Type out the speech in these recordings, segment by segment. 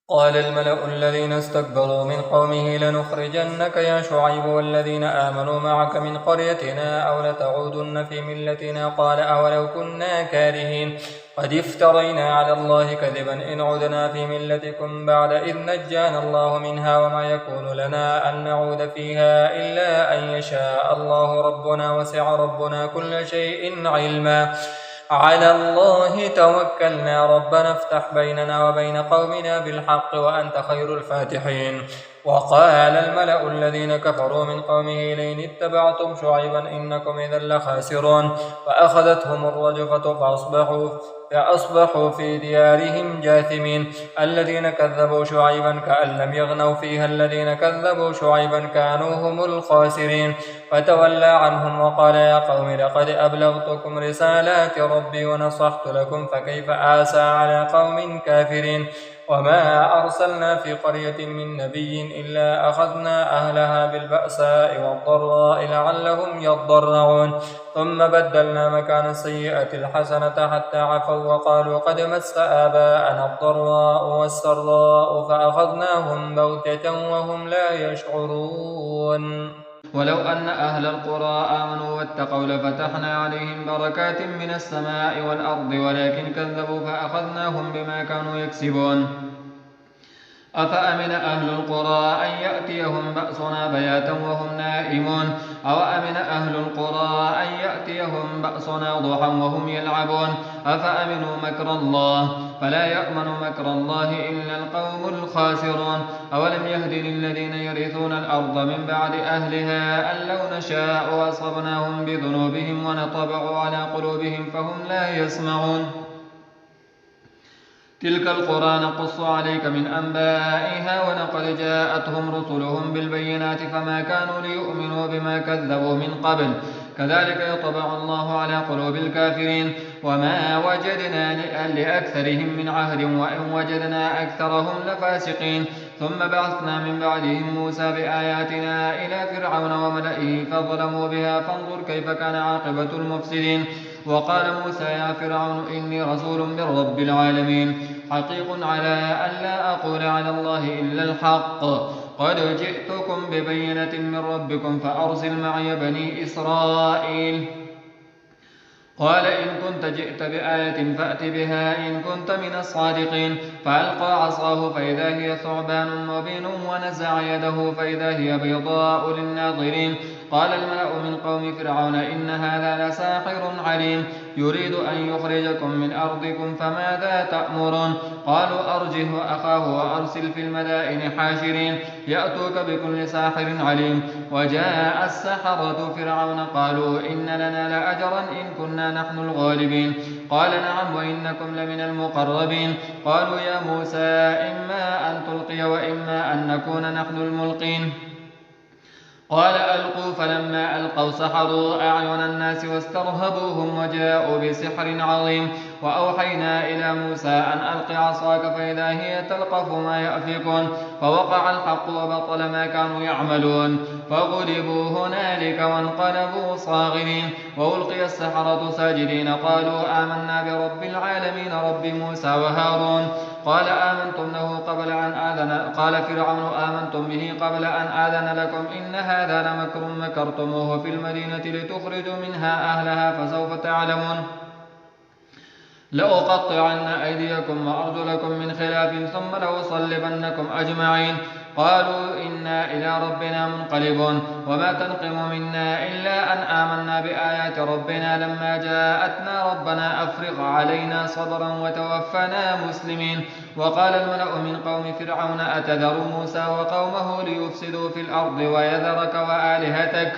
قال الملأ الذين استكبروا من قومه لنخرجنك يا شعيب والذين آمنوا معك من قريتنا أو لتعودن في ملتنا قال أولو كنا كارهين قد افترينا على الله كذبا إن عدنا في ملتكم بعد إذ نجانا الله منها وما يكون لنا أن نعود فيها إلا أن يشاء الله ربنا وسع ربنا كل شيء علما على الله توكلنا ربنا افتح بيننا وبين قومنا بالحق وأنت خير الفاتحين. وقال الملأ الذين كفروا من قومه لئن اتبعتم شعيبا إنكم إذا لخاسرون فأخذتهم الرجفة فأصبحوا في ديارهم جاثمين. الذين كذبوا شعيبا كأن لم يغنوا فيها الذين كذبوا شعيبا كانوا هم الخاسرين. فتولى عنهم وقال يا قوم لقد أبلغتكم رسالات ربي ونصحت لكم فكيف آسى على قوم كافرين. وما أرسلنا في قرية من نبي إلا أخذنا أهلها بالبأساء والضراء لعلهم يضرعون ثم بدلنا مكان السيئة الحسنة حتى عفوا وقالوا قد مس آباءنا الضراء والسراء فأخذناهم بغتة وهم لا يشعرون. ولو أن أهل القرى آمنوا واتقوا لفتحنا عليهم بركات من السماء والأرض ولكن كذبوا فأخذناهم بما كانوا يكسبون. أفأمن أهل القرى أن يأتيهم بأسنا بياتا وهم نائمون أو أمن أهل القرى أن يأتيهم بأسنا ضحى وهم يلعبون أفأمنوا مكر الله فلا يأمن مكر الله إلا القوم الخاسرون. أولم يهد للذين يرثون الأرض من بعد أهلها أن لو نشاء أصبناهم بذنوبهم ونطبع على قلوبهم فهم لا يسمعون. تلك القرى نقص عليك من أنبائها ولقد جاءتهم رسلهم بالبينات فما كانوا ليؤمنوا بما كذبوا من قبل كذلك يطبع الله على قلوب الكافرين. وما وجدنا لأكثرهم من عهد وإن وجدنا أكثرهم لفاسقين. ثم بعثنا من بعدهم موسى بآياتنا إلى فرعون وملئه فظلموا بها فانظر كيف كان عاقبة المفسدين. وقال موسى يا فرعون إني رسول من رب العالمين حقيق على أن لا أقول على الله إلا الحق قد جئتكم ببينة من ربكم فأرسل معي بني إسرائيل. قال إن كنت جئت بآية فأت بها إن كنت من الصادقين. فألقى عصاه فإذا هي ثعبان مبين ونزع يده فإذا هي بيضاء للناظرين. قال الملأ من قوم فرعون إن هذا لساحر عليم يريد أن يخرجكم من أرضكم فماذا تأمرون. قالوا أرجه وأخاه وأرسل في المدائن حاشرين يأتوك بكل ساحر عليم. وجاء السحرة فرعون قالوا إن لنا لأجرا إن كنا نحن الغالبين. قال نعم وإنكم لمن المقربين. قالوا يا موسى إما أن تلقي وإما أن نكون نحن الملقين. قال ألقوا فلما ألقوا سحروا أعين الناس واسترهبوهم وجاءوا بسحر عظيم. وأوحينا إلى موسى أن ألق عصاك فإذا هي تلقف ما يأفكون فوقع الحق وبطل ما كانوا يعملون فغلبوا هنالك وانقلبوا صاغرين. وألقي السحرة ساجدين قالوا آمنا برب العالمين رب موسى وهارون. قال آمنتم له قبل أن آذن قال فرعون آمنتم به قبل أن آذن لكم إن هذا لمكر مكرتموه في المدينة لتخرجوا منها أهلها فسوف تعلمون. لأقطعن أيديكم وأرجلكم من خلاف ثم لأصلبنكم أجمعين. قالوا إنا إلى ربنا منقلبون. وما تنقم منا إلا أن آمنا بآيات ربنا لما جاءتنا ربنا أفرغ علينا صبرا وتوفنا مسلمين. وقال الملأ من قوم فرعون أتذر موسى وقومه ليفسدوا في الأرض ويذرك وآلهتك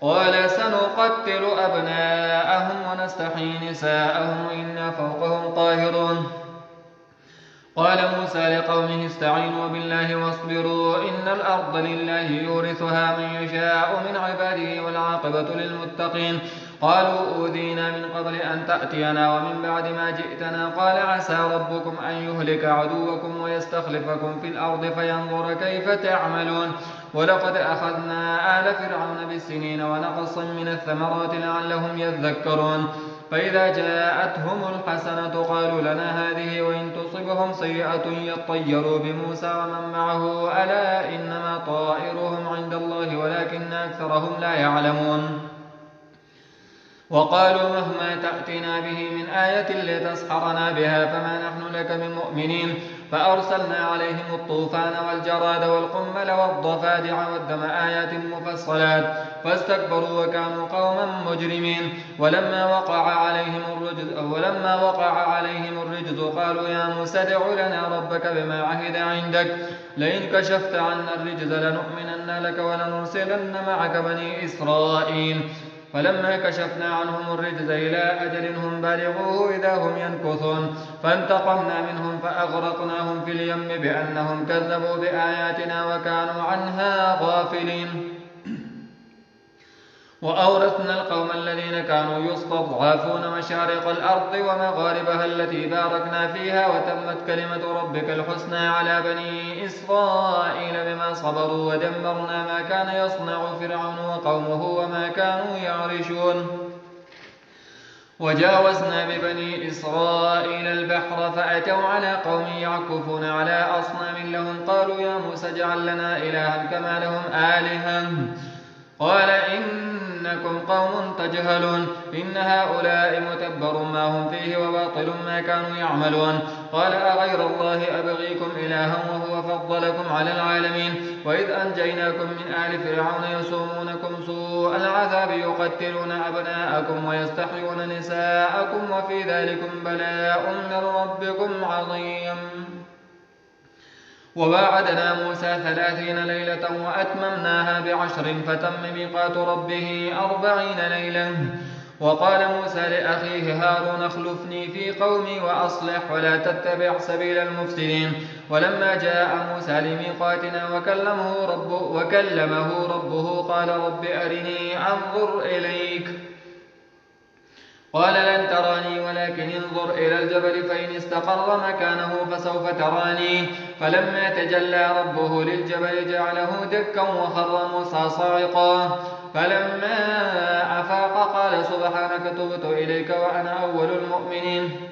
قال سنقتل أبناءهم ونستحيي نساءهم وإنا فوقهم قاهرون. قال موسى لقومه استعينوا بالله واصبروا إن الأرض لله يورثها من يشاء من عباده والعاقبة للمتقين. قالوا أوذينا من قبل أن تأتينا ومن بعد ما جئتنا قال عسى ربكم أن يهلك عدوكم ويستخلفكم في الأرض فينظر كيف تعملون. ولقد أخذنا آل فرعون بالسنين ونقص من الثمرات لعلهم يذكرون. فإذا جاءتهم الحسنة قالوا لنا هذه وإن تصبهم سيئة يطيروا بموسى ومن معه ألا إنما طائرهم عند الله ولكن أكثرهم لا يعلمون وقالوا مهما تأتنا به من آية لتسحرنا بها فما نحن لك بمؤمنين فأرسلنا عليهم الطوفان والجراد والقمل والضفادع والدم آيات مفصلات فاستكبروا وكانوا قوما مجرمين ولما وقع عليهم الرجز قالوا يا موسى ادع لنا ربك بما عهد عندك لئن كشفت عنا الرجز لنؤمنن لك ولنرسلن معك بني إسرائيل فلما كشفنا عنهم الرجز إلى أجل هم بالغوه إذا هم ينكثون فانتقمنا منهم فأغرقناهم في اليم بأنهم كذبوا بآياتنا وكانوا عنها غافلين وأورثنا القوم الذين كانوا يستضعفون مشارق الأرض ومغاربها التي باركنا فيها وتمت كلمة ربك الحسنى على بني إسرائيل بما صبروا ودمرنا ما كان يصنع فرعون وقومه وما كانوا يعرشون وجاوزنا ببني إسرائيل البحر فأتوا على قوم يعكفون على أصنام لهم قالوا يا موسى اجعل لنا إلها كما لهم آلهة قال إنكم قوم تجهلون إن هؤلاء متبر ما هم فيه وباطل ما كانوا يعملون قال أغير الله أبغيكم إلها وهو فضلكم على العالمين وإذ أنجيناكم من آل فرعون يسومونكم سوء العذاب يقتلون أبناءكم ويستحيون نساءكم وفي ذلكم بلاء من ربكم عظيم وواعدنا موسى 30 ليلة وأتممناها ب10 فتم ميقات ربه 40 ليلة وقال موسى لأخيه هارون اخلفني في قومي وأصلح ولا تتبع سبيل المفسدين ولما جاء موسى لميقاتنا وكلمه ربه قال رب أرني أنظر إليك قال لن تراني ولكن انظر إلى الجبل فإن استقر مكانه فسوف تراني فلما تجلى ربه للجبل جعله دكا وخر موسى صاعقا فلما أفاق قال سبحانك تبت إليك وأنا أول المؤمنين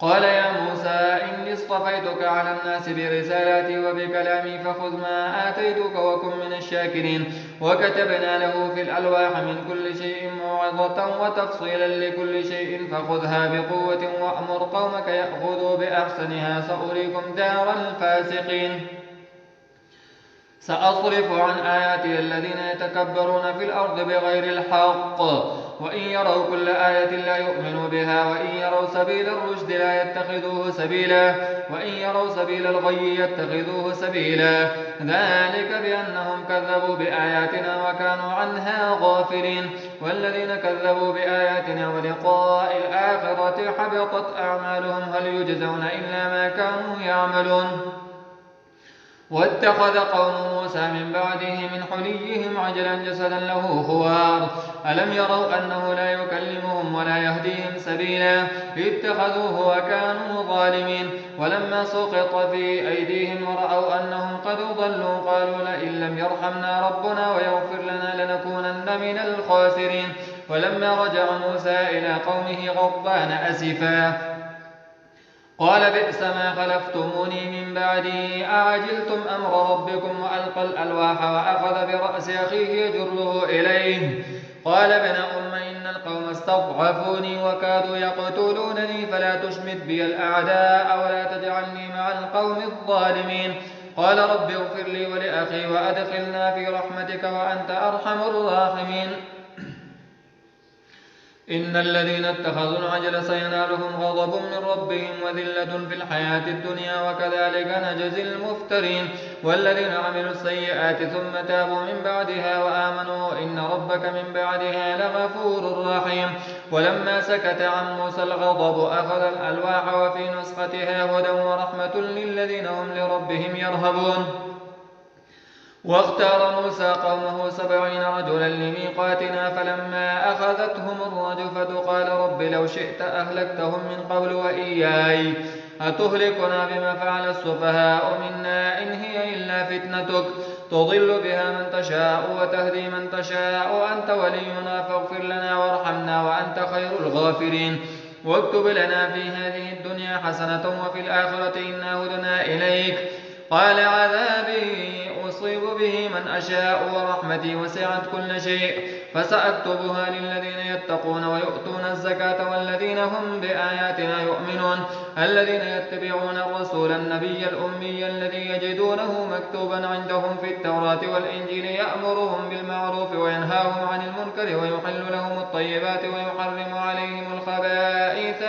قال يا موسى إني اصطفيتك على الناس برسالاتي وبكلامي فخذ ما آتيتك وكن من الشاكرين وكتبنا له في الألواح من كل شيء موعظة وتفصيلا لكل شيء فخذها بقوة وأمر قومك يأخذوا بأحسنها سأريكم دار الفاسقين سأصرف عن آياتي الذين يتكبرون في الأرض بغير الحق وإن يروا كل آية لا يؤمنوا بها وإن يروا سبيل الرشد لا يتخذوه سبيلا وإن يروا سبيل الغي يتخذوه سبيلا ذلك بأنهم كذبوا بآياتنا وكانوا عنها غافلين والذين كذبوا بآياتنا ولقاء الآخرة حبطت أعمالهم هل يجزون إلا ما كانوا يعملون واتخذ قوم موسى من بعده من حليهم عجلا جسدا له خوار ألم يروا أنه لا يكلمهم ولا يهديهم سبيلا اتخذوه وكانوا ظالمين ولما سقط في أيديهم ورأوا أنهم قد ضلوا قالوا لئن لم يرحمنا ربنا ويغفر لنا لنكونن من الخاسرين ولما رجع موسى إلى قومه غضبان أسفا قال بئس ما خلفتموني من بعدي أعجلتم أمر ربكم وألقى الألواح وأخذ برأس أخيه يجره إليه قال ابن أم إن القوم استضعفوني وكادوا يقتلونني فلا تشمت بي الأعداء ولا تجعلني مع القوم الظالمين قال رب اغفر لي ولأخي وأدخلنا في رحمتك وأنت أرحم الراحمين إن الذين اتخذوا العجل سينالهم غضب من ربهم وذلة في الحياة الدنيا وكذلك نجزي المفترين والذين عملوا السيئات ثم تابوا من بعدها وآمنوا إن ربك من بعدها لغفور رحيم ولما سكت عن موسى الغضب أخذ الألواح وفي نسختها هدى ورحمة للذين هم لربهم يرهبون واختار موسى قومه 70 رجلا لميقاتنا فلما أخذتهم الرجفة قال رب لو شئت أهلكتهم من قبل وإياي أتهلكنا بما فعل السفهاء منا إن هي إلا فتنتك تضل بها من تشاء وتهدي من تشاء، أنت ولينا فاغفر لنا وارحمنا وأنت خير الغافرين. واكتب لنا في هذه الدنيا حسنة وفي الآخرة إنا هدنا إليك. قال عذابي أصيب به من أشاء ورحمتي وسعت كل شيء، فسأكتبها للذين يتقون ويؤتون الزكاة والذين هم بآياتنا يؤمنون، الذين يتبعون الرسول النبي الأمي الذي يجدونه مكتوبا عندهم في التوراة والإنجيل، يأمرهم بالمعروف وينهاهم عن المنكر ويحل لهم الطيبات ويحرم عليهم الخبائث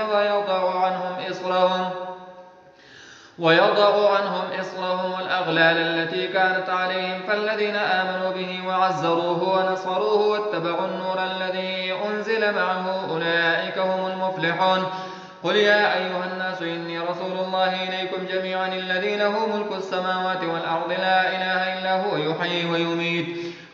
ويضع عنهم إصرهم والأغلال التي كانت عليهم، فالذين آمنوا به وعزروه ونصروه واتبعوا النور الذي أنزل معه أولئك هم المفلحون. قل يا أيها الناس إني رسول الله إليكم جميعا الذي له ملك السماوات والأرض لا إله إلا هو يحيي ويميت،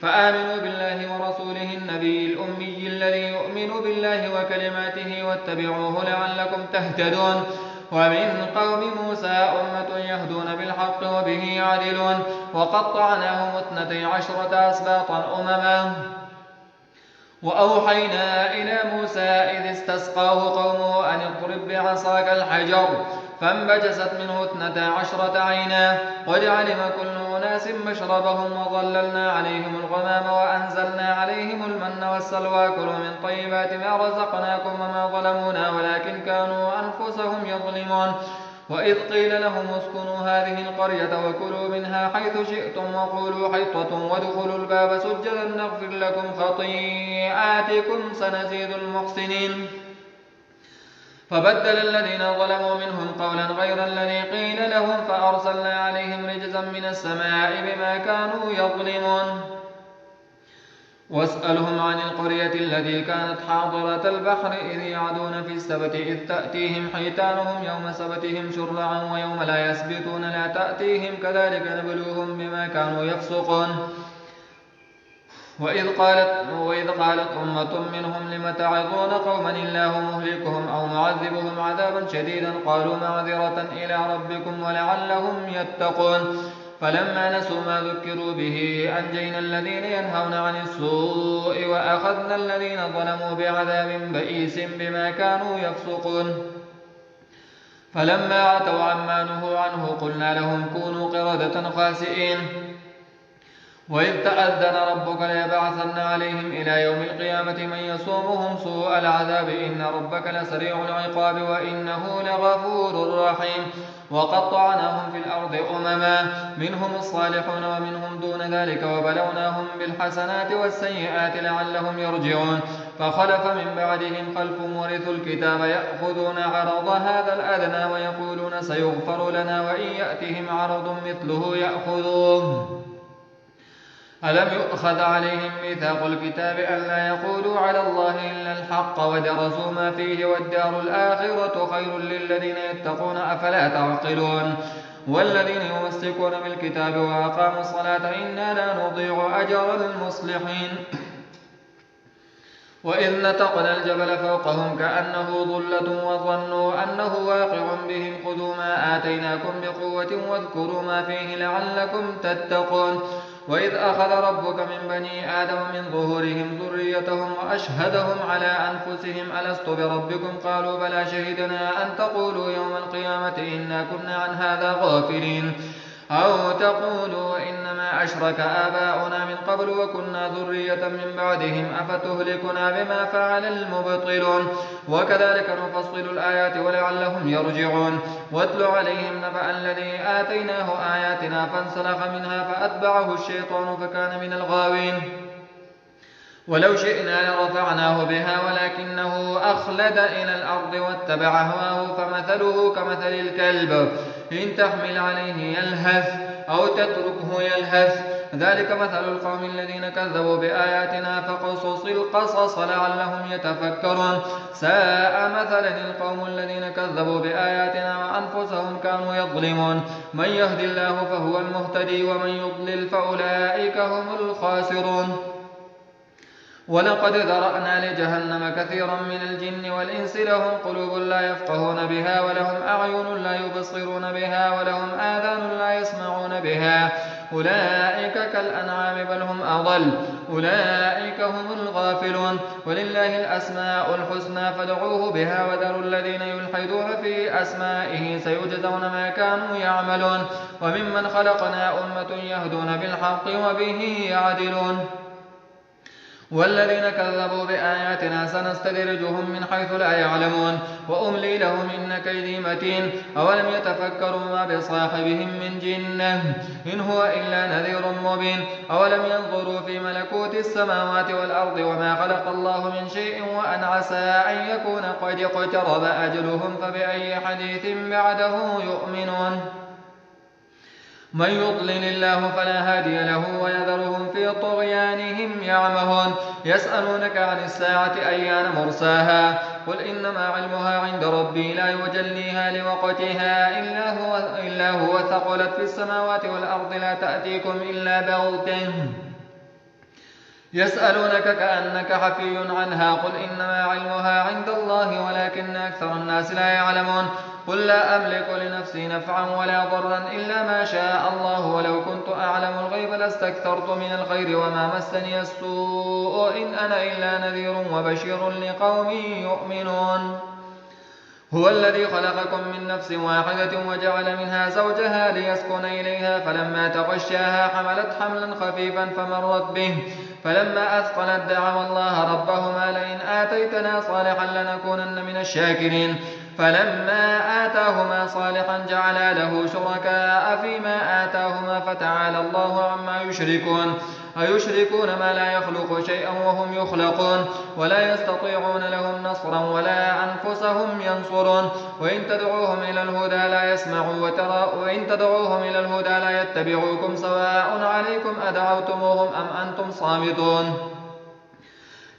فآمنوا بالله ورسوله النبي الأمي الذي يؤمن بالله وكلماته واتبعوه لعلكم تهتدون. ومن قوم موسى أمة يهدون بالحق وبه يعدلون، وقطعناهم 12 أسباطا أمما. وأوحينا إلى موسى إذ استسقاه قومه أن اضرب بعصاك الحجر، فانبجست منه 12 عينا، قد علم كل أناس مشربهم، وظللنا عليهم الغمام وأنزلنا عليهم المن والسلوى، كلوا من طيبات ما رزقناكم وما ظلمونا ولكن كانوا أنفسهم يظلمون. وإذ قيل لهم اسكنوا هذه القرية وكلوا منها حيث شئتم وقولوا حطة وادخلوا الباب سجدا نغفر لكم خطيئاتكم سنزيد المحسنين. فبدل الذين ظلموا منهم قولا غير الذي قيل لهم فأرسلنا عليهم رجزا من السماء بما كانوا يظلمون. واسألهم عن القرية التي كانت حاضرة البحر إذ يعدون في السبت إذ تأتيهم حيتانهم يوم سبتهم شرعا ويوم لا يسبتون لا تأتيهم كذلك نبلوهم بما كانوا يفسقون. وإذ قالت أمة منهم لم تعظون قوما الله مهلكهم أو معذبهم عذابا شديدا قالوا معذرة إلى ربكم ولعلهم يتقون. فلما نسوا ما ذكروا به أنجينا الذين ينهون عن السوء وأخذنا الذين ظلموا بعذاب بئيس بما كانوا يفسقون. فلما عتوا عما نهوا عنه قلنا لهم كونوا قردة خاسئين. وإذ تأذن ربك ليبعثن عليهم إلى يوم القيامة من يسومهم سوء العذاب إن ربك لسريع العقاب وإنه لغفور رحيم. وقطعناهم في الأرض أمما منهم الصالحون ومنهم دون ذلك وبلوناهم بالحسنات والسيئات لعلهم يرجعون. فخلف من بعدهم خلف ورثوا الكتاب يأخذون عرض هذا الأدنى ويقولون سيغفر لنا وإن يأتهم عرض مثله يأخذوه. ألم يؤخذ عليهم ميثاق الكتاب ألا يقولوا على الله إلا الحق ودرسوا ما فيه والدار الآخرة خير للذين يتقون أفلا تعقلون. والذين يمسكون بالكتاب وأقاموا الصلاة إنا لا نضيع أجر المصلحين. وإذ نتقنا الجبل فوقهم كأنه ظلة وظنوا أنه واقع بهم خذوا ما آتيناكم بقوة واذكروا ما فيه لعلكم تتقون. وإذ أخذ ربك من بني آدم من ظهورهم ذريتهم وأشهدهم على أنفسهم ألست بربكم قالوا بلى شهدنا أن تقولوا يوم القيامة إنا كنا عن هذا غافلين أو تقولوا إنما أشرك آباؤنا من قبل وكنا ذرية من بعدهم أفتهلكنا بما فعل المبطلون. وكذلك نفصل الآيات ولعلهم يرجعون. واتل عليهم نبأ الذي آتيناه آياتنا فانسلخ منها فأتبعه الشيطان فكان من الغاوين. ولو شئنا لرفعناه بها ولكنه أخلد إلى الأرض واتبع هواه فمثله كمثل الكلب إن تحمل عليه يلهث أو تتركه يلهث ذلك مثل القوم الذين كذبوا بآياتنا فقصص القصص لعلهم يتفكرون. ساء مثلا القوم الذين كذبوا بآياتنا وأنفسهم كانوا يظلمون. من يهد الله فهو المهتدي ومن يضلل فأولئك هم الخاسرون. ولقد ذرأنا لجهنم كثيرا من الجن والإنس لهم قلوب لا يفقهون بها ولهم أعين لا يبصرون بها ولهم آذان لا يسمعون بها أولئك كالأنعام بل هم أضل أولئك هم الغافلون ولله الأسماء الحسنى فادعوه بها وذروا الذين يلحدون في أسمائه سيجزون ما كانوا يعملون وممن خلقنا أمة يهدون بالحق وبه يعدلون والذين كذبوا بآياتنا سنستدرجهم من حيث لا يعلمون وأملي لهم إن كيدي متين أولم يتفكروا ما بصاحبهم من جنة إن هو إلا نذير مبين أولم ينظروا في ملكوت السماوات والأرض وما خلق الله من شيء وأن عسى أن يكون قد اقترب أجلهم فبأي حديث بعده يؤمنون من يضلل الله فلا هادي له ويذرهم في طغيانهم يعمهون يسألونك عن الساعة أيان مرساها قل إنما علمها عند ربي لا يجليها لوقتها إلا هو ثقلت في السماوات والأرض لا تأتيكم إلا بغتة يسألونك كأنك حفي عنها قل إنما علمها عند الله ولكن أكثر الناس لا يعلمون قل لا أملك لنفسي نفعا ولا ضرا إلا ما شاء الله ولو كنت أعلم الغيب لاستكثرت من الخير وما مسني السوء إن أنا إلا نذير وبشير لقوم يؤمنون هو الذي خلقكم من نفس واحدة وجعل منها زوجها ليسكن إليها فلما تغشاها حملت حملا خفيفا فمرت به فلما أثقلت دعوا الله ربهما لئن آتيتنا صالحا لنكونن من الشاكرين فلما آتاهما صالحا جعلا له شركاء فيما آتاهما فتعالى الله عما يشركون أيشركون ما لا يخلق شيئا وهم يخلقون ولا يستطيعون لهم نصرا ولا أنفسهم ينصرون وإن تدعوهم إلى الهدى لا يسمعوا وإن تدعوهم إلى الهدى لا يتبعوكم سواء عليكم أدعوتموهم أم أنتم صامتون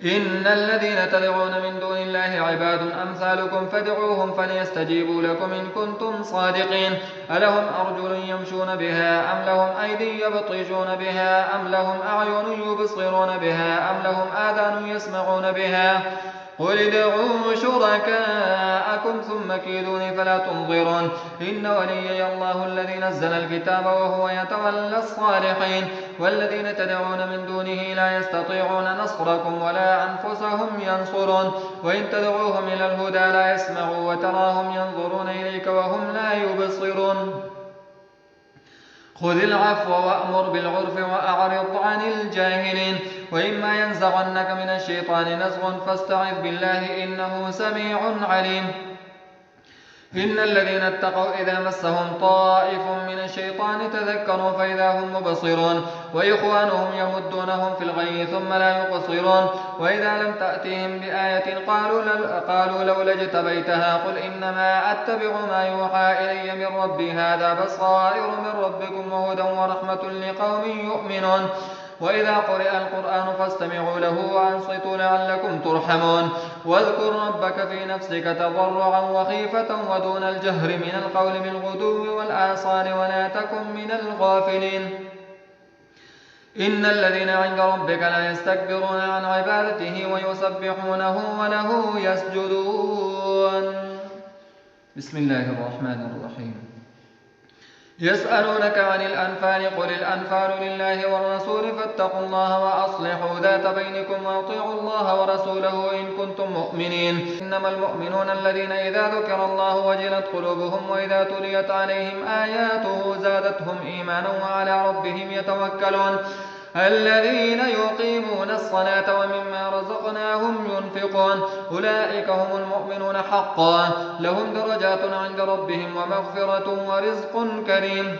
إن الذين تدعون من دون الله عباد أمثالكم فادعوهم فليستجيبوا لكم إن كنتم صادقين ألهم أرجل يمشون بها أم لهم أيدي يبطشون بها أم لهم أعين يبصرون بها أم لهم آذان يسمعون بها قل ادعوا شركاءكم ثم كيدوني فلا تنظرون إن وليي الله الذي نزل الكتاب وهو يتولى الصالحين والذين تدعون من دونه لا يستطيعون نصركم ولا أنفسهم ينصرون وإن تدعوهم إلى الهدى لا يسمعوا وتراهم ينظرون إليك وهم لا يبصرون خذ العفو وأمر بالعرف وأعرض عن الجاهلين وإما ينزغنك من الشيطان نزغ فاستعذ بالله إنه سميع عليم إن الذين اتقوا إذا مسهم طائف من الشيطان تذكروا فإذا هم مبصرون وإخوانهم يمدونهم في الغي ثم لا يقصرون وإذا لم تأتهم بآية قالوا لولا اجتبيتها قل إنما أتبع ما يوحى إلي من ربي هذا بصائر من ربكم وهدى ورحمة لقوم يؤمنون وإذا قرئ القرآن فاستمعوا له وأنصتوا لعلكم ترحمون واذكر ربك في نفسك تضرعا وخيفة ودون الجهر من القول بالغدو والآصال ولا تكن من الغافلين إن الذين عند ربك لا يستكبرون عن عبادته ويسبحونه وله يسجدون بسم الله الرحمن الرحيم يسألونك عن الأنفال قل الأنفال لله والرسول فاتقوا الله وأصلحوا ذات بينكم وأطيعوا الله ورسوله إن كنتم مؤمنين إنما المؤمنون الذين إذا ذكر الله وجلت قلوبهم وإذا تليت عليهم آياته زادتهم إيمانا وعلى ربهم يتوكلون الذين يقيمون الصلاة ومما رزقناهم ينفقون أولئك هم المؤمنون حقا لهم درجات عند ربهم ومغفرة ورزق كريم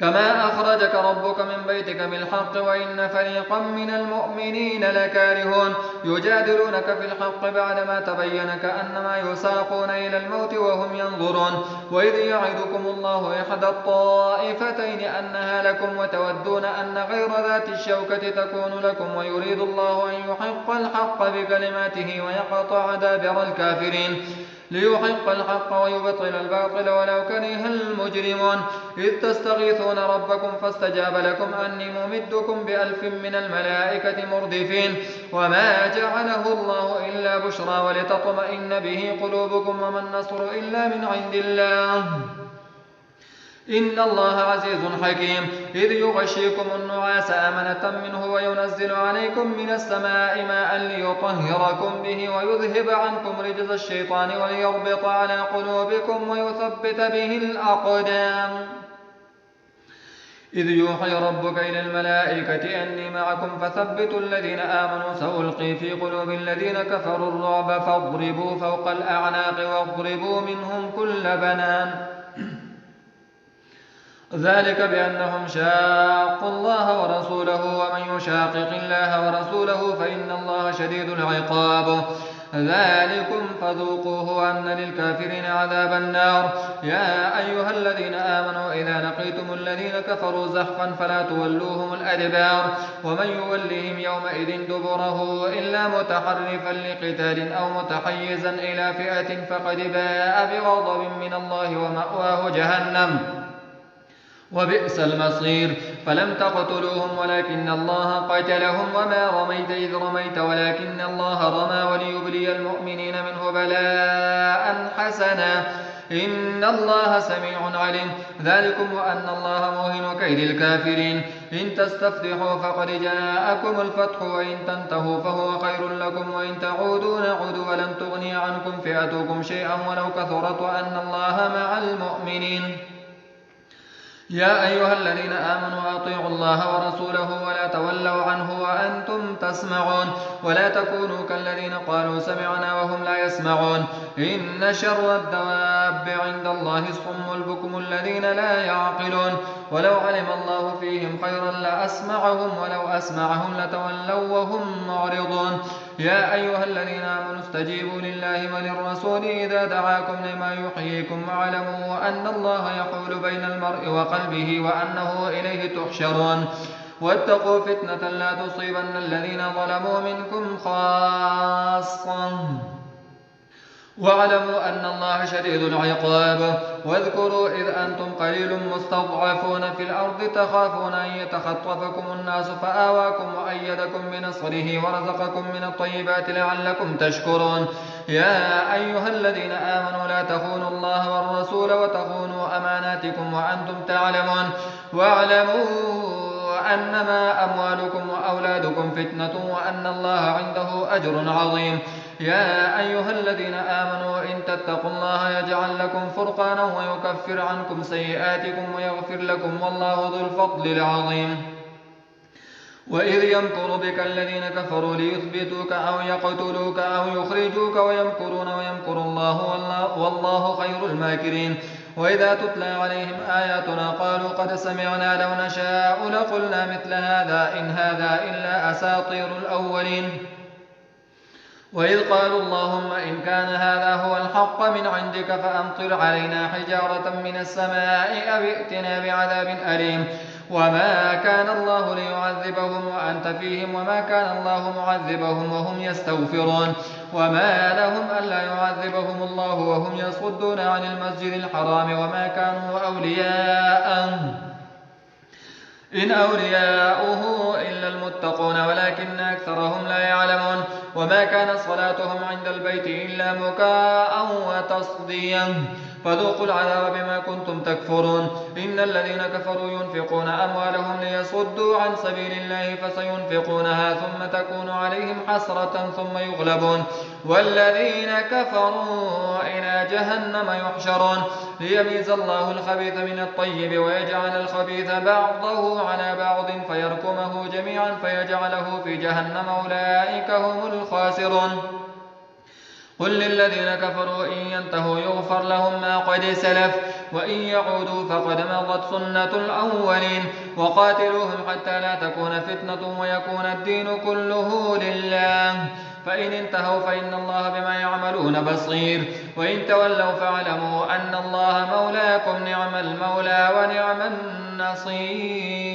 كما أخرجك ربك من بيتك بالحق وإن فريقا من المؤمنين لكارهون يجادلونك في الحق بعدما تبين كأنما يساقون إلى الموت وهم ينظرون وإذ يعدكم الله إحدى الطائفتين أنها لكم وتودون أن غير ذات الشوكة تكون لكم ويريد الله أن يحق الحق بكلماته ويقطع دابر الكافرين ليحق الحق ويبطل الباطل ولو كره المجرمون إذ تستغيثون ربكم فاستجاب لكم أني ممدكم بألف من الملائكة مردفين وما جعله الله إلا بشرى ولتطمئن به قلوبكم وما النصر إلا من عند الله إن الله عزيز حكيم إذ يغشيكم النعاس أمنة منه وينزل عليكم من السماء ماء ليطهركم به ويذهب عنكم رجز الشيطان وليربط على قلوبكم ويثبت به الأقدام إذ يوحي ربك إلى الملائكة أني معكم فثبتوا الذين آمنوا سألقي في قلوب الذين كفروا الرعب فاضربوا فوق الأعناق واضربوا منهم كل بنان ذلك بأنهم شاقوا الله ورسوله ومن يشاقق الله ورسوله فإن الله شديد العقاب ذلكم فذوقوه أن للكافرين عذاب النار يا أيها الذين آمنوا إذا لقيتم الذين كفروا زحفا فلا تولوهم الأدبار ومن يولهم يومئذ دبره إلا متحرفا لقتال أو متحيزا إلى فئة فقد باء بغضب من الله ومأواه جهنم وبئس المصير فلم تقتلوهم ولكن الله قتلهم وما رميت إذ رميت ولكن الله رمى وليبلي المؤمنين منه بلاء حسنا إن الله سميع عليم ذلكم وأن الله موهن كيد الكافرين إن تستفتحوا فقد جاءكم الفتح وإن تنتهوا فهو خير لكم وإن تعودوا نعود ولن تغني عنكم فئتكم شيئا ولو كثرت وأن الله مع المؤمنين يا أيها الذين آمنوا أطيعوا الله ورسوله ولا تولوا عنه وأنتم تسمعون ولا تكونوا كالذين قالوا سمعنا وهم لا يسمعون إن شر الدواب عند الله الصم البكم الذين لا يعقلون ولو علم الله فيهم خيرا لأسمعهم ولو أسمعهم لتولوا وهم معرضون يا أيها الذين آمنوا استجيبوا لله وللرسول إذا دعاكم لما يحييكم واعلموا أن الله يحول بين المرء وقلبه وأنه إليه تحشرون واتقوا فتنة لا تصيبن الذين ظلموا منكم خاصة واعلموا أن الله شديد العقاب واذكروا إذ أنتم قليل مستضعفون في الأرض تخافون أن يتخطفكم الناس فآواكم وأيدكم بنصره ورزقكم من الطيبات لعلكم تشكرون يا أيها الذين آمنوا لا تخونوا الله والرسول وتخونوا أماناتكم وأنتم تعلمون واعلموا أنما أموالكم وأولادكم فتنة وأن الله عنده أجر عظيم يا أيها الذين آمنوا إن تتقوا الله يجعل لكم فرقانا ويكفر عنكم سيئاتكم ويغفر لكم والله ذو الفضل العظيم وإذ يمكر بك الذين كفروا ليثبتوك أو يقتلوك أو يخرجوك ويمكرون ويمكر الله والله خير الماكرين وإذا تتلى عليهم آياتنا قالوا قد سمعنا لو نشاء لقلنا مثل هذا إن هذا إلا أساطير الأولين وإذ قالوا اللهم إن كان هذا هو الحق من عندك فأمطر علينا حجارة من السماء أو ائتنا بعذاب أليم وما كان الله ليعذبهم وأنت فيهم وما كان الله معذبهم وهم يستغفرون وما لهم ألا يعذبهم الله وهم يصدون عن المسجد الحرام وما كانوا أولياءه إن أولياؤه إلا المتقون ولكن أكثرهم لا يعلمون وما كان صلاتهم عند البيت إلا مكاء وتصديا فذوقوا العذاب بما كنتم تكفرون إن الذين كفروا ينفقون أموالهم ليصدوا عن سبيل الله فسينفقونها ثم تكون عليهم حسرة ثم يغلبون والذين كفروا إلى جهنم يحشرون ليميز الله الخبيث من الطيب ويجعل الخبيث بعضه على بعض فيركمه جميعا فيجعله في جهنم أولئك هم الخاسرون قل للذين كفروا إن ينتهوا يغفر لهم ما قد سلف وإن يعودوا فقد مضت سنة الأولين وقاتلوهم حتى لا تكون فتنة ويكون الدين كله لله فإن انتهوا فإن الله بما يعملون بصير وإن تولوا فاعلموا أن الله مولاكم نعم المولى ونعم النصير